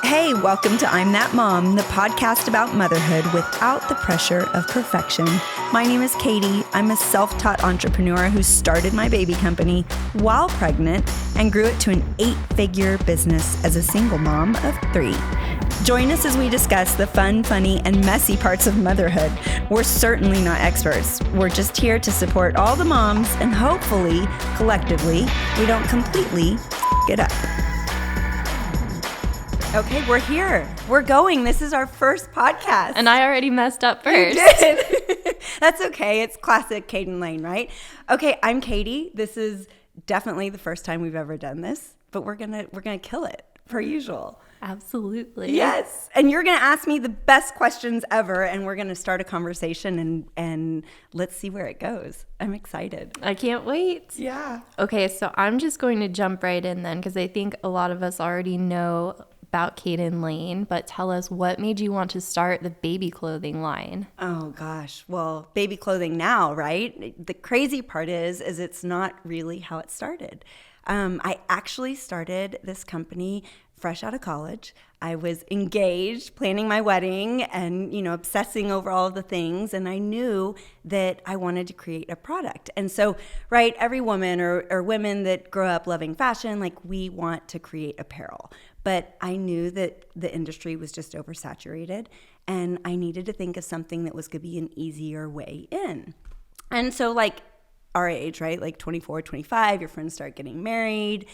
Hey, welcome to I'm That Mom, the podcast about motherhood without the pressure of perfection. My name is Katy. I'm a self-taught entrepreneur who started my baby company while pregnant and grew it to an 8-figure business as a single mom of 3. Join us as we discuss the fun, funny, and messy parts of motherhood. We're certainly not experts. We're just here to support all the moms and hopefully, collectively, we don't completely it up. Okay, we're here. We're going. This is our first podcast. And I already messed up first. You did. That's okay. It's classic Kaden Lane, right? Okay, I'm Katy. This is definitely the first time we've ever done this, but we're gonna kill it per usual. Absolutely. Yes. And you're gonna ask me the best questions ever, and we're gonna start a conversation and let's see where it goes. I'm excited. I can't wait. Yeah. Okay, so I'm just going to jump right in then because I think a lot of us already know about Kaden Lane, but tell us what made you want to start the baby clothing line? Oh gosh, well, baby clothing now, right? The crazy part is it's not really how it started. I actually started this company fresh out of college. I was engaged, planning my wedding and, obsessing over all of the things. And I knew that I wanted to create a product. And so, right, every woman or women that grow up loving fashion, like we want to create apparel. But I knew that the industry was just oversaturated and I needed to think of something that was going to be an easier way in. And so like our age, right, like 24, 25, your friends start getting married.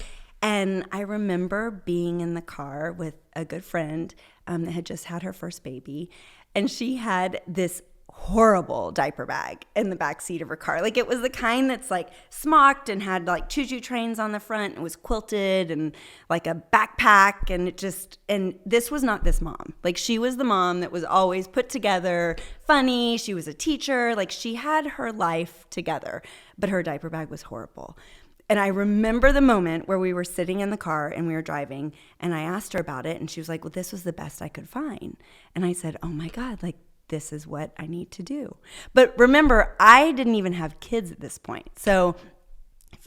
And I remember being in the car with a good friend that had just had her first baby. And she had this horrible diaper bag in the back seat of her car. Like it was the kind that's like smocked and had like choo-choo trains on the front and was quilted and like a backpack. And this was not this mom. Like she was the mom that was always put together, funny. She was a teacher. Like she had her life together, but her diaper bag was horrible. And I remember the moment where we were sitting in the car and we were driving and I asked her about it and she was like, well, this was the best I could find. And I said, oh my God, like this is what I need to do. But remember, I didn't even have kids at this point. So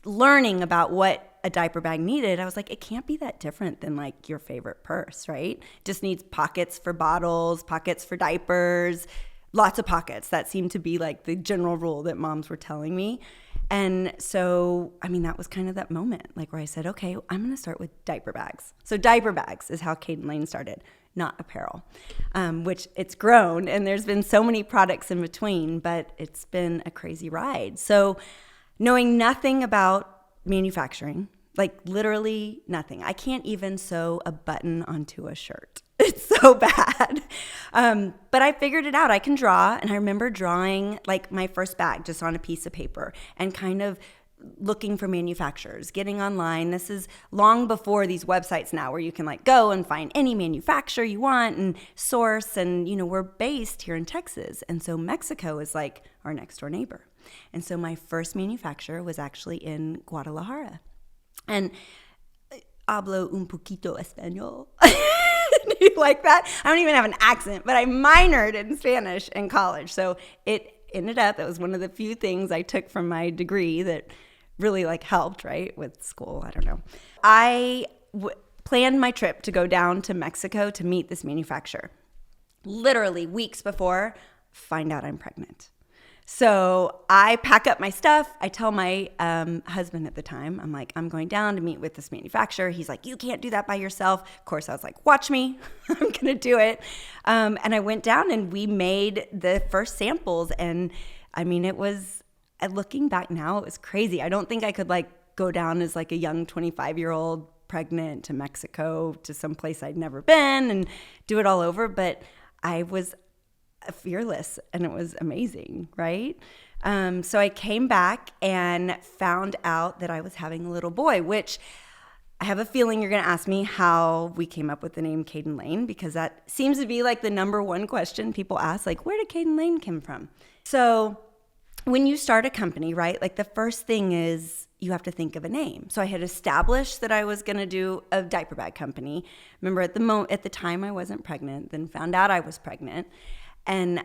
learning about what a diaper bag needed, I was like, it can't be that different than like your favorite purse, right? Just needs pockets for bottles, pockets for diapers, lots of pockets. That seemed to be like the general rule that moms were telling me. And so, that was kind of that moment, like where I said, okay, I'm going to start with diaper bags. So diaper bags is how Kaden Lane started, not apparel, which it's grown. And there's been so many products in between, but it's been a crazy ride. So knowing nothing about manufacturing, like literally nothing. I can't even sew a button onto a shirt. It's so bad. But I figured it out. I can draw. And I remember drawing like my first bag just on a piece of paper and kind of looking for manufacturers, getting online. This is long before these websites now where you can like go and find any manufacturer you want and source. And, we're based here in Texas. And so Mexico is like our next door neighbor. And so my first manufacturer was actually in Guadalajara. And hablo un poquito español. Do you like that? I don't even have an accent, but I minored in Spanish in college. So it ended up, that was one of the few things I took from my degree that really like helped, right, with school. I don't know. I planned my trip to go down to Mexico to meet this manufacturer. Literally weeks before, find out I'm pregnant. So I pack up my stuff. I tell my husband at the time, I'm like, I'm going down to meet with this manufacturer. He's like, you can't do that by yourself. Of course, I was like, watch me. I'm going to do it. And I went down and we made the first samples. And it was, looking back now, it was crazy. I don't think I could like go down as like a young 25-year-old pregnant to Mexico to some place I'd never been and do it all over. But I was fearless and it was amazing, right? So I came back and found out that I was having a little boy, which I have a feeling you're going to ask me how we came up with the name Kaden Lane, because that seems to be like the number one question people ask, like, where did Kaden Lane come from? So when you start a company, right, like the first thing is you have to think of a name. So I had established that I was going to do a diaper bag company. Remember at the time I wasn't pregnant, then found out I was pregnant. And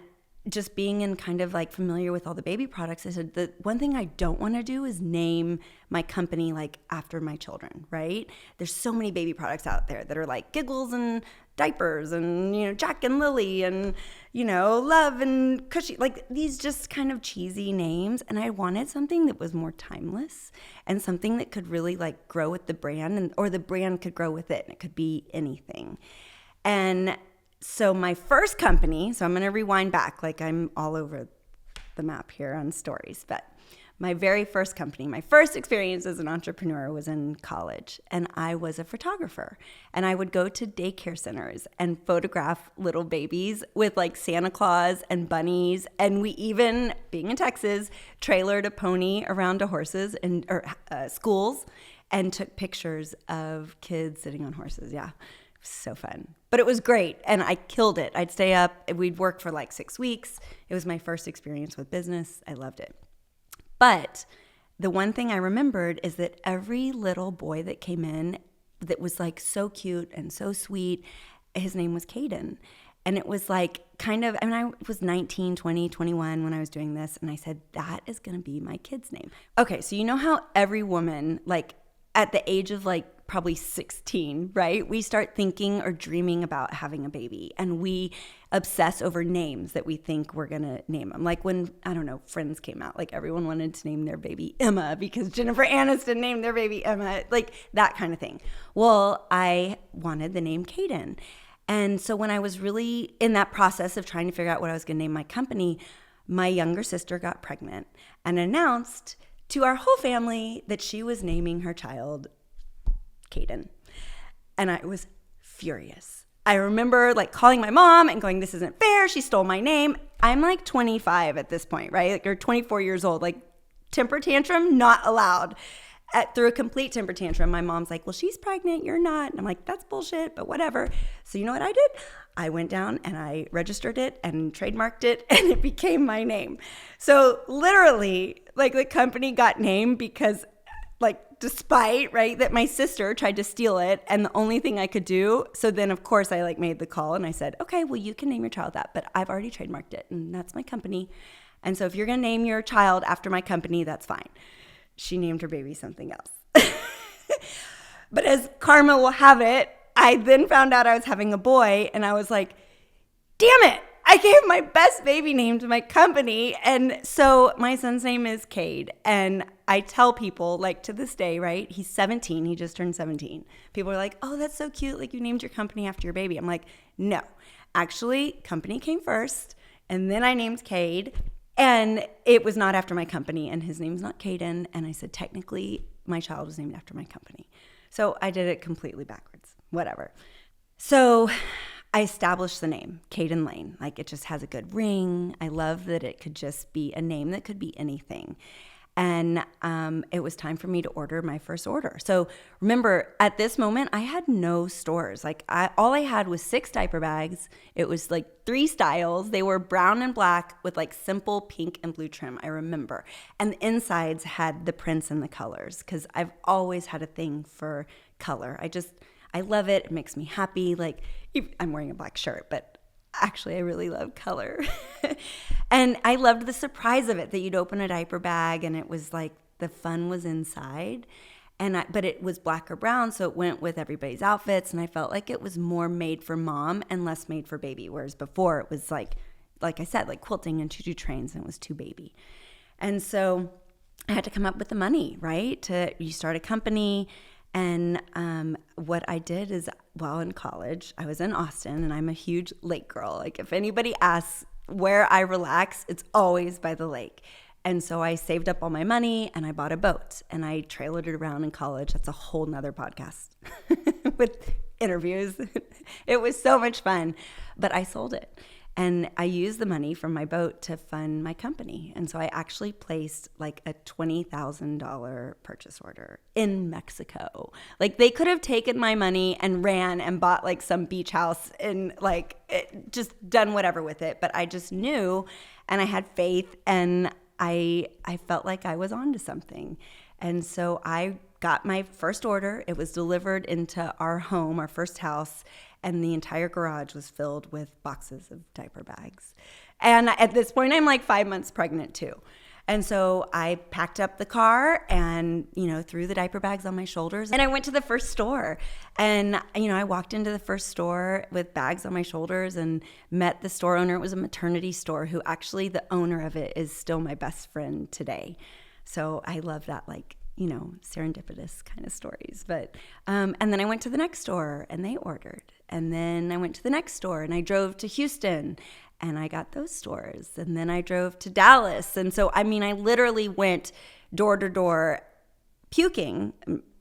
just being in kind of like familiar with all the baby products, I said the one thing I don't want to do is name my company like after my children, right? There's so many baby products out there that are like Giggles and diapers and, you know, Jack and Lily and, you know, Love and Cushy, like these just kind of cheesy names. And I wanted something that was more timeless and something that could really like grow with the brand, and or the brand could grow with it, and it could be anything. And so my first company, so I'm going to rewind back, like I'm all over the map here on stories, but my very first company, my first experience as an entrepreneur was in college, and I was a photographer, and I would go to daycare centers and photograph little babies with like Santa Claus and bunnies, and we even, being in Texas, trailered a pony around to horses and schools and took pictures of kids sitting on horses. Yeah. So fun. But it was great, and I killed it. I'd stay up. We'd work for like 6 weeks. It was my first experience with business. I loved it. But the one thing I remembered is that every little boy that came in that was like so cute and so sweet, his name was Kaden. And it was like kind of, I mean, I was 19, 20, 21 when I was doing this, and I said, that is going to be my kid's name. Okay, so you know how every woman, like at the age of like probably 16, right? We start thinking or dreaming about having a baby, and we obsess over names that we think we're going to name them. Like when, I don't know, Friends came out, like everyone wanted to name their baby Emma because Jennifer Aniston named their baby Emma, like that kind of thing. Well, I wanted the name Kaden. And so when I was really in that process of trying to figure out what I was going to name my company, my younger sister got pregnant and announced to our whole family that she was naming her child Kaden. And I was furious. I remember like calling my mom and going, this isn't fair. She stole my name. I'm like 25 at this point, right? Like, you're 24 years old, like temper tantrum, not allowed. Through a complete temper tantrum, my mom's like, well, she's pregnant, you're not. And I'm like, that's bullshit, but whatever. So you know what I did? I went down and I registered it and trademarked it, and it became my name. So literally, like the company got named because like despite, right, that my sister tried to steal it, and the only thing I could do, so then of course I like made the call and I said, okay, well, you can name your child that, but I've already trademarked it and that's my company. And so if you're going to name your child after my company, that's fine. She named her baby something else. But as karma will have it, I then found out I was having a boy, and I was like, damn it, I gave my best baby name to my company. And so my son's name is Cade. And I tell people, like, to this day, right? He's 17. He just turned 17. People are like, oh, that's so cute. Like, you named your company after your baby. I'm like, no. Actually, company came first, and then I named Cade. And it was not after my company, and his name's not Kaden. And I said, technically, my child was named after my company. So I did it completely backwards. Whatever. So I established the name, Kaden Lane. Like, it just has a good ring. I love that it could just be a name that could be anything. And it was time for me to order my first order. So remember, at this moment, I had no stores. Like, all I had was 6 diaper bags. It was like 3 styles. They were brown and black with like simple pink and blue trim, I remember. And the insides had the prints and the colors, because I've always had a thing for color. I love it. It makes me happy. Like, I'm wearing a black shirt, but actually I really love color. And I loved the surprise of it, that you'd open a diaper bag and it was like the fun was inside. But it was black or brown, so it went with everybody's outfits, and I felt like it was more made for mom and less made for baby, whereas before it was like I said, like quilting and choo-choo trains, and it was too baby. And so I had to come up with the money, right? You start a company. And what I did is, while in college, I was in Austin, and I'm a huge lake girl. Like, if anybody asks where I relax, it's always by the lake. And so I saved up all my money, and I bought a boat, and I trailered it around in college. That's a whole nother podcast with interviews. It was so much fun, but I sold it. And I used the money from my boat to fund my company. And so I actually placed like a $20,000 purchase order in Mexico. Like, they could have taken my money and ran and bought like some beach house and like just done whatever with it. But I just knew, and I had faith, and I felt like I was onto something. And so I got my first order. It was delivered into our home, our first house, and the entire garage was filled with boxes of diaper bags. And at this point, I'm like 5 months pregnant too. And so I packed up the car and, threw the diaper bags on my shoulders. And I went to the first store. And, I walked into the first store with bags on my shoulders and met the store owner. It was a maternity store who actually, the owner of it is still my best friend today. So I love that, serendipitous kind of stories. But, and then I went to the next store and they ordered. And then I went to the next store and I drove to Houston and I got those stores. And then I drove to Dallas. And so, I literally went door to door puking,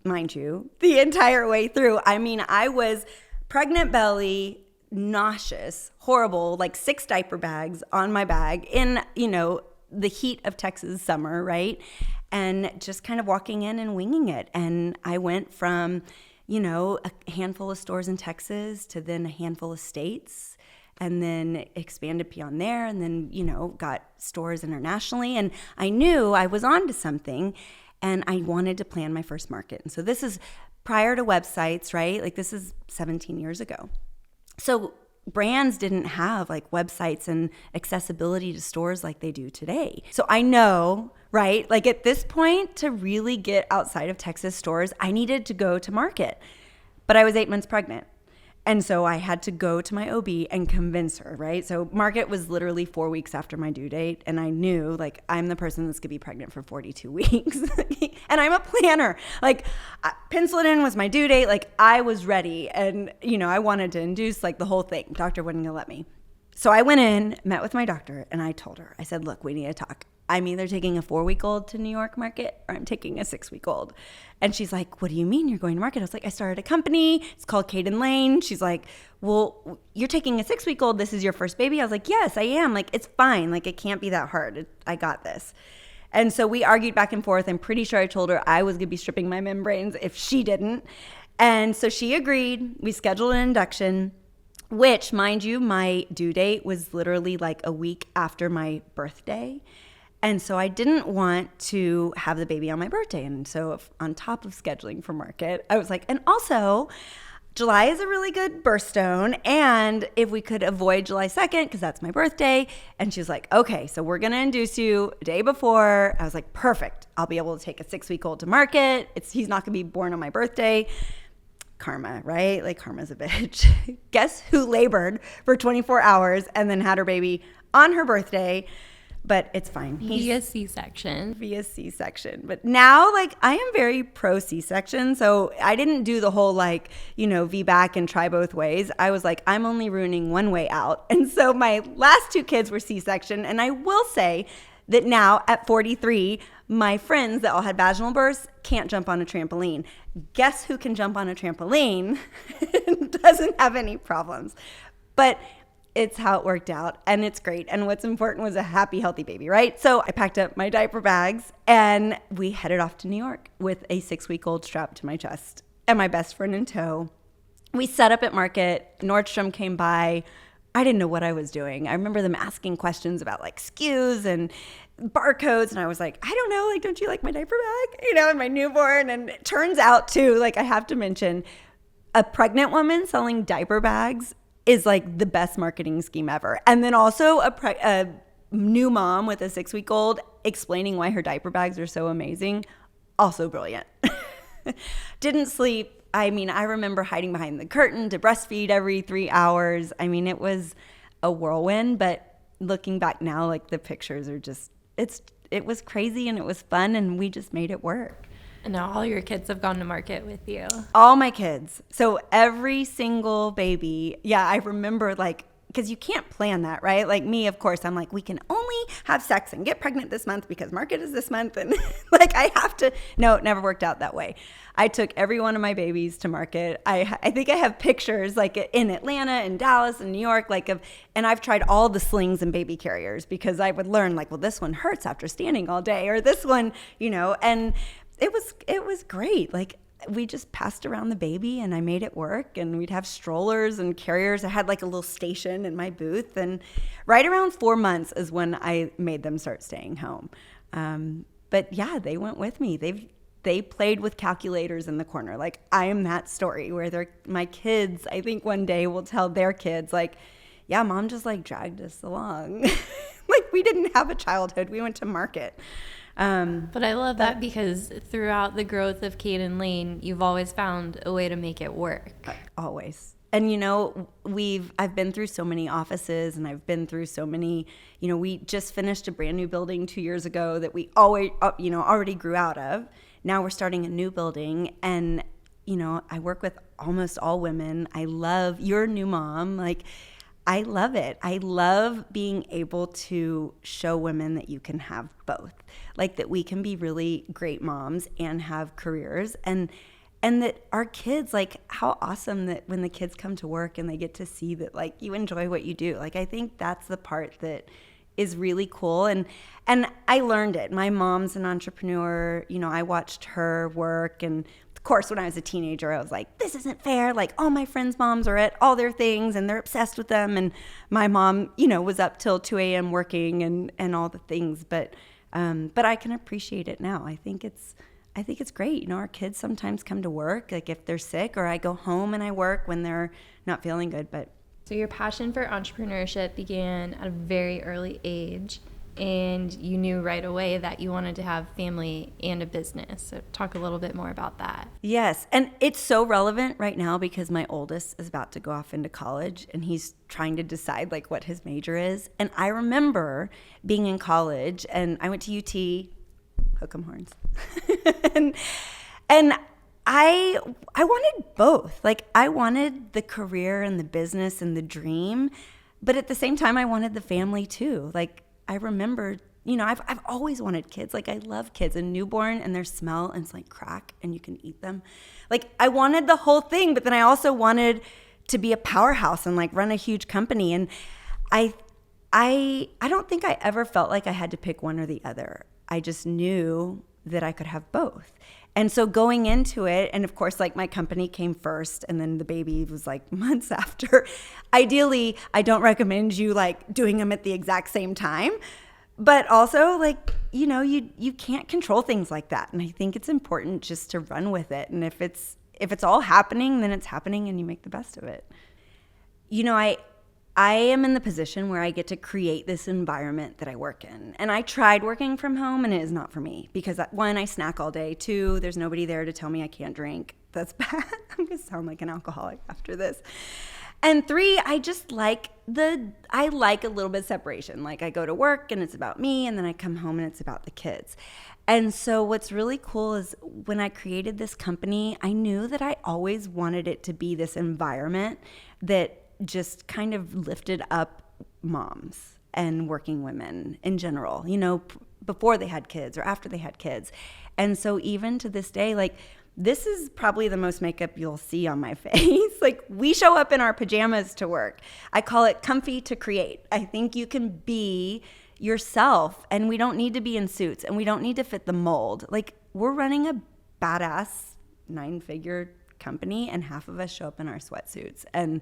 mind you, the entire way through. I was pregnant belly, nauseous, horrible, like 6 diaper bags on my bag in, the heat of Texas summer, right? And just kind of walking in and winging it. And I went from, a handful of stores in Texas to then a handful of states, and then expanded beyond there, and then, got stores internationally. And I knew I was onto something, and I wanted to plan my first market. And so this is prior to websites, right? Like this is 17 years ago. So brands didn't have like websites and accessibility to stores like they do today. So I know, right? Like at this point, to really get outside of Texas stores, I needed to go to market. But I was 8 months pregnant. And so I had to go to my OB and convince her, right? So market was literally 4 weeks after my due date. And I knew, like, I'm the person that's going to be pregnant for 42 weeks. And I'm a planner. Like, pencil it in was my due date. Like, I was ready. And, I wanted to induce, like, the whole thing. Doctor wasn't going to let me. So I went in, met with my doctor, and I told her, I said, look, we need to talk. I'm either taking a 4-week-old to New York market or I'm taking a 6-week-old. And she's like, what do you mean you're going to market? I was like, I started a company. It's called Kaden Lane. She's like, well, you're taking a 6-week-old. This is your first baby. I was like, yes, I am. Like, it's fine. Like, it can't be that hard. I got this. And so we argued back and forth. I'm pretty sure I told her I was going to be stripping my membranes if she didn't. And so she agreed. We scheduled an induction, which, mind you, my due date was literally like a week after my birthday. And so I didn't want to have the baby on my birthday. And so on top of scheduling for market, I was like, and also July is a really good birthstone. And if we could avoid July 2nd, because that's my birthday. And she was like, okay, so we're going to induce you a day before. I was like, perfect. I'll be able to take a 6-week-old to market. He's not going to be born on my birthday. Karma, right? Like karma's a bitch. Guess who labored for 24 hours and then had her baby on her birthday? But it's fine. Via C-section. Via C-section. But now, like, I am very pro C-section. So I didn't do the whole, like, VBAC and try both ways. I was like, I'm only ruining one way out. And so my last 2 kids were C-section. And I will say that now at 43, my friends that all had vaginal births can't jump on a trampoline. Guess who can jump on a trampoline and doesn't have any problems? But it's how it worked out, and it's great. And what's important was a happy, healthy baby, right? So I packed up my diaper bags, and we headed off to New York with a 6-week-old strapped to my chest and my best friend in tow. We set up at market. Nordstrom came by. I didn't know what I was doing. I remember them asking questions about like SKUs and barcodes, and I was like, I don't know, like, don't you like my diaper bag? And my newborn. And it turns out too, like, I have to mention, a pregnant woman selling diaper bags is like the best marketing scheme ever. And then also a new mom with a 6-week-old explaining why her diaper bags are so amazing. Also brilliant. Didn't sleep. I remember hiding behind the curtain to breastfeed every 3 hours. It was a whirlwind, but looking back now, like the pictures are just, it was crazy and it was fun and we just made it work. And now all your kids have gone to market with you. All my kids. So every single baby. Yeah, I remember because you can't plan that, right? Like me, of course, I'm like, we can only have sex and get pregnant this month because market is this month. And like I have to, no, it never worked out that way. I took every one of my babies to market. I think I have pictures like in Atlanta and Dallas and New York, and I've tried all the slings and baby carriers because I would learn like, well, this one hurts after standing all day, or this one, and it was great. Like we just passed around the baby and I made it work, and we'd have strollers and carriers. I had like a little station in my booth, and right around 4 months is when I made them start staying home. But yeah, they went with me. They played with calculators in the corner. Like I am that story where my kids, I think one day will tell their kids like, yeah, mom just like dragged us along. Like we didn't have a childhood. We went to market. But I love that because throughout the growth of Kaden Lane, you've always found a way to make it work. Always. And I've been through so many offices, and I've been through so many, we just finished a brand new building 2 years ago that we always, already grew out of. Now we're starting a new building, and, I work with almost all women. I love your new mom. Like, I love it. I love being able to show women that you can have both, like that we can be really great moms and have careers, and that our kids, like, how awesome that when the kids come to work and they get to see that, like, you enjoy what you do. Like, I think that's the part that is really cool. And I learned it. My mom's an entrepreneur. I watched her work. And of course, when I was a teenager, I was like, this isn't fair. Like, all my friends' moms are at all their things and they're obsessed with them. And my mom, was up till 2 a.m. working and all the things. But I can appreciate it now. I think it's great. Our kids sometimes come to work, like if they're sick, or I go home and I work when they're not feeling good. So your passion for entrepreneurship began at a very early age, and you knew right away that you wanted to have family and a business. So talk a little bit more about that. Yes, and it's so relevant right now because my oldest is about to go off into college, and he's trying to decide like what his major is. And I remember being in college, and I went to UT, hook 'em horns. and I wanted both. Like, I wanted the career and the business and the dream, but at the same time I wanted the family too. Like, I remember, I've always wanted kids. Like, I love kids, a newborn and their smell, and it's like crack and you can eat them. Like, I wanted the whole thing, but then I also wanted to be a powerhouse and like run a huge company. And I don't think I ever felt like I had to pick one or the other. I just knew that I could have both. And so going into it, and of course, like, my company came first and then the baby was like months after. Ideally, I don't recommend you like doing them at the exact same time, but also like, you can't control things like that. And I think it's important just to run with it. And if it's all happening, then it's happening and you make the best of it. I am in the position where I get to create this environment that I work in. And I tried working from home, and it is not for me because, one, I snack all day. Two, there's nobody there to tell me I can't drink. That's bad. I'm going to sound like an alcoholic after this. And three, I just like a little bit of separation. Like, I go to work and it's about me, and then I come home and it's about the kids. And so what's really cool is when I created this company, I knew that I always wanted it to be this environment that just kind of lifted up moms and working women in general, before they had kids or after they had kids. And so even to this day, like, this is probably the most makeup you'll see on my face. Like, we show up in our pajamas to work. I call it comfy to create. I think you can be yourself, and we don't need to be in suits, and we don't need to fit the mold. Like, we're running a badass 9-figure company, and half of us show up in our sweatsuits. And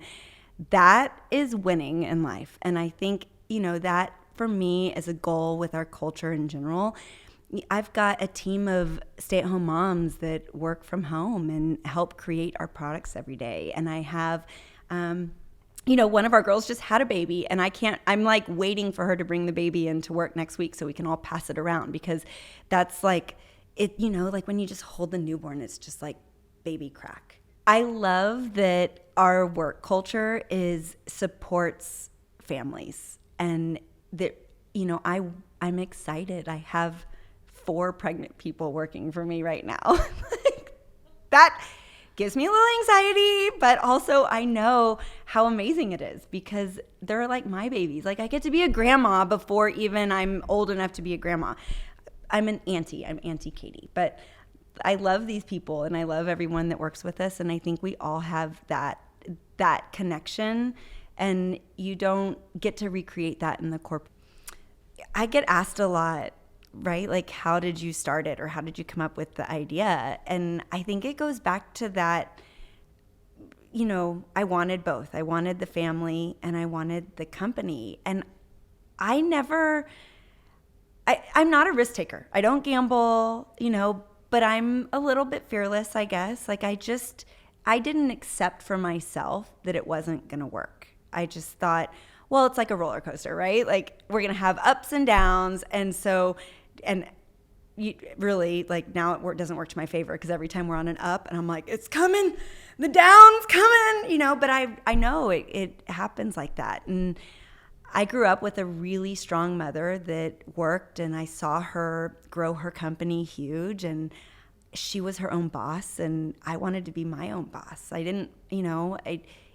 that is winning in life. And I think, that for me is a goal with our culture in general. I've got a team of stay-at-home moms that work from home and help create our products every day. And I have, one of our girls just had a baby, and I'm like waiting for her to bring the baby into work next week so we can all pass it around, because that's like it, like when you just hold the newborn, it's just like baby crack. I love that our work culture supports families, and that, I'm excited. I have 4 pregnant people working for me right now. That gives me a little anxiety, but also I know how amazing it is because they're like my babies. Like, I get to be a grandma before even I'm old enough to be a grandma. I'm Auntie Katy, but I love these people and I love everyone that works with us. And I think we all have that connection, and you don't get to recreate that in the corporate. I get asked a lot, right? Like, how did you start it, or how did you come up with the idea? And I think it goes back to that, I wanted both. I wanted the family and I wanted the company. And I'm not a risk taker. I don't gamble, but I'm a little bit fearless, I guess. Like, I didn't accept for myself that it wasn't going to work. I just thought, well, it's like a roller coaster, right? Like we're going to have ups and downs. And so, and you really like now it doesn't work to my favor because every time we're on an up and I'm like, it's coming, the down's coming, but I know it happens like that. And I grew up with a really strong mother that worked, and I saw her grow her company huge, and she was her own boss, and I wanted to be my own boss. I didn't,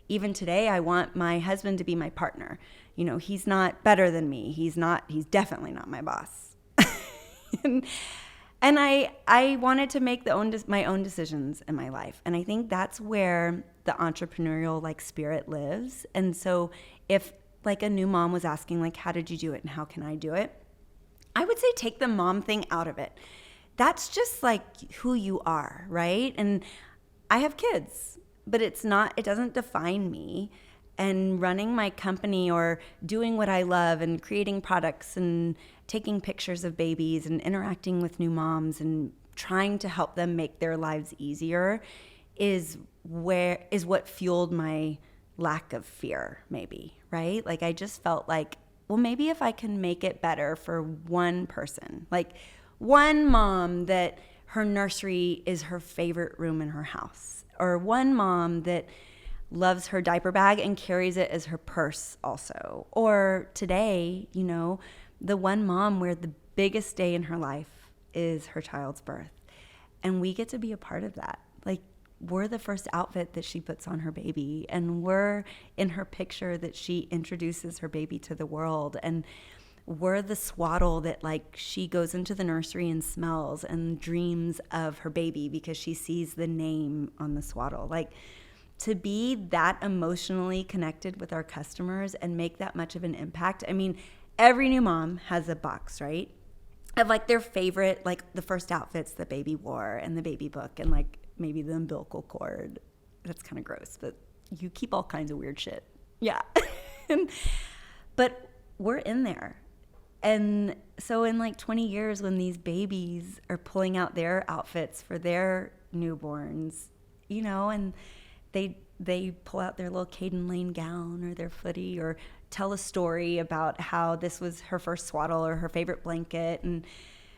even today, I want my husband to be my partner. He's not better than me. He's definitely not my boss. and I wanted to make my own decisions in my life. And I think that's where the entrepreneurial like spirit lives. And so if like a new mom was asking like, how did you do it and how can I do it? I would say take the mom thing out of it. That's just like who you are, right? And I have kids, but it doesn't define me. And running my company or doing what I love and creating products and taking pictures of babies and interacting with new moms and trying to help them make their lives easier is what fueled my lack of fear, maybe, right? Like I just felt like, well, maybe if I can make it better for one person, like one mom that her nursery is her favorite room in her house, or one mom that loves her diaper bag and carries it as her purse also, or today, the one mom where the biggest day in her life is her child's birth, and we get to be a part of that. Like we're the first outfit that she puts on her baby, and we're in her picture that she introduces her baby to the world, and we're the swaddle that like she goes into the nursery and smells and dreams of her baby because she sees the name on the swaddle. Like to be that emotionally connected with our customers and make that much of an impact. I mean, every new mom has a box, right? Of like their favorite, like the first outfits the baby wore and the baby book and like maybe the umbilical cord. That's kind of gross, but you keep all kinds of weird shit. Yeah. But we're in there. And so in like 20 years when these babies are pulling out their outfits for their newborns, and they pull out their little Kaden Lane gown or their footie or tell a story about how this was her first swaddle or her favorite blanket. And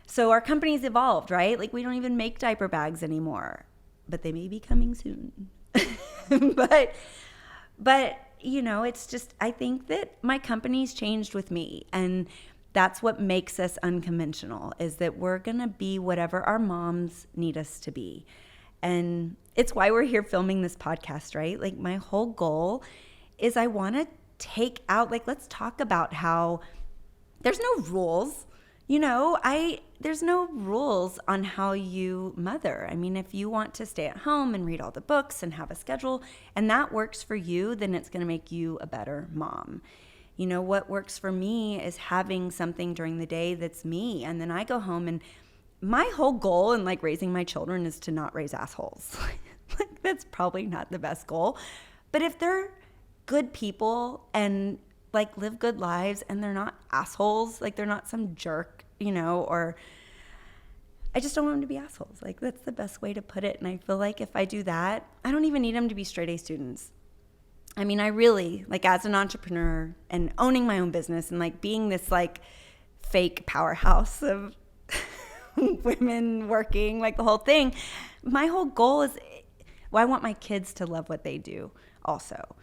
so our company's evolved, right? Like we don't even make diaper bags anymore, but they may be coming soon. but it's just, I think that my company's changed with me, and that's what makes us unconventional, is that we're going to be whatever our moms need us to be. And it's why we're here filming this podcast, right? Like my whole goal is I want to take out, like, let's talk about how there's no rules, there's no rules on how you mother. I mean, if you want to stay at home and read all the books and have a schedule and that works for you, then it's going to make you a better mom. What works for me is having something during the day that's me. And then I go home, and my whole goal in like raising my children is to not raise assholes. Like that's probably not the best goal. But if they're good people and like live good lives and they're not assholes, like they're not some jerk, or I just don't want them to be assholes. Like that's the best way to put it. And I feel like if I do that, I don't even need them to be straight A students. I mean, I really, like as an entrepreneur and owning my own business and like being this like fake powerhouse of women working, like the whole thing, my whole goal is, I want my kids to love what they do also.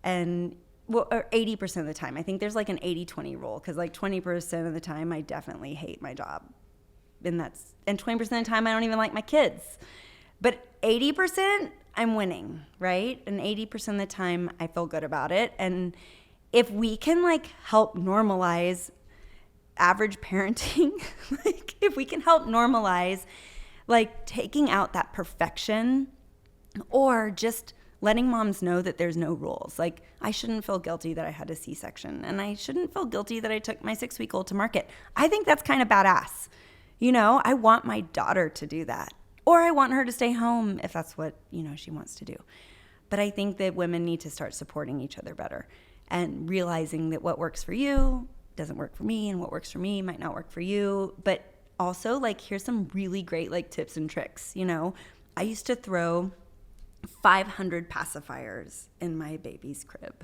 And or 80% of the time, I think there's like an 80-20 rule, because like 20% of the time I definitely hate my job. And 20% of the time I don't even like my kids. But 80%, I'm winning, right? And 80% of the time I feel good about it. And if we can like help normalize average parenting, like if we can help normalize like taking out that perfection, or just letting moms know that there's no rules. Like I shouldn't feel guilty that I had a C-section, and I shouldn't feel guilty that I took my 6-week-old to market. I think that's kind of badass. I want my daughter to do that. Or I want her to stay home if that's what, she wants to do. But I think that women need to start supporting each other better and realizing that what works for you doesn't work for me, and what works for me might not work for you. But also, like, here's some really great, like, tips and tricks. I used to throw 500 pacifiers in my baby's crib.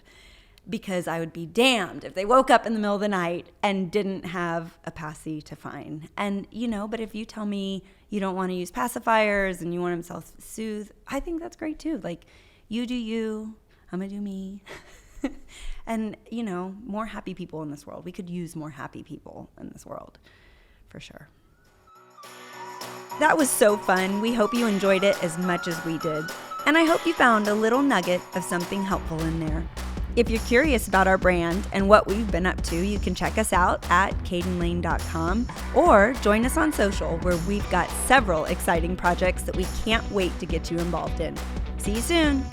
because I would be damned if they woke up in the middle of the night and didn't have a passy to find. And, but if you tell me you don't want to use pacifiers and you want them self-soothe, I think that's great too. Like, you do you, I'm going to do me. And, more happy people in this world. We could use more happy people in this world, for sure. That was so fun. We hope you enjoyed it as much as we did. And I hope you found a little nugget of something helpful in there. If you're curious about our brand and what we've been up to, you can check us out at cadenlane.com or join us on social, where we've got several exciting projects that we can't wait to get you involved in. See you soon.